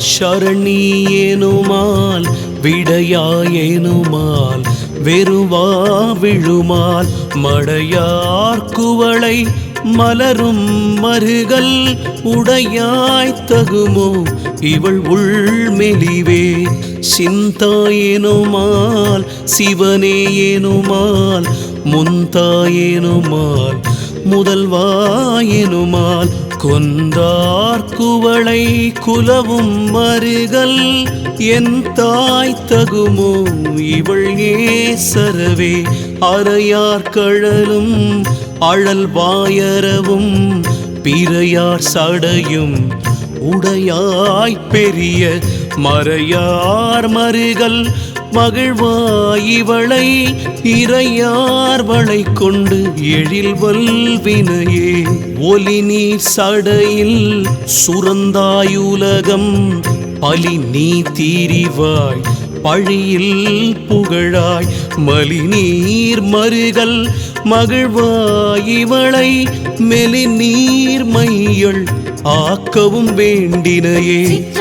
சரணி ஏனுமால் விடையாயேனுமால் வெறுவா விழுமால் மடையார் குவளை மலரும் மருகல் உடையாய் தகுமோ இவள் உள்மெலிவே சிந்தாயேனுமால் சிவனே ஏனுமால் முந்தாயேனுமால் முதல்வாயேனுமால் கொந்தார் குவளை குலவும் மருகல் என் தாய் தகுமோ இவள் ஏசரவே அறையார் கழலும் அழல் வாயரவும் பிறையார் சடையும் உடையாய் பெரிய மறையார் மருகல் மகிழ்வாய் இவளை இறையார் வளை கொண்டு எழில் வல்வினையே ஒலி நீர் சடையில் சுரந்தாயுலகம் பலி நீ தீரிவாய் பழியில் புகழாய் மலி நீர் மருகல் மகிழ்வாய் இவளை மெலி நீர் மையள் ஆக்கவும் வேண்டினையே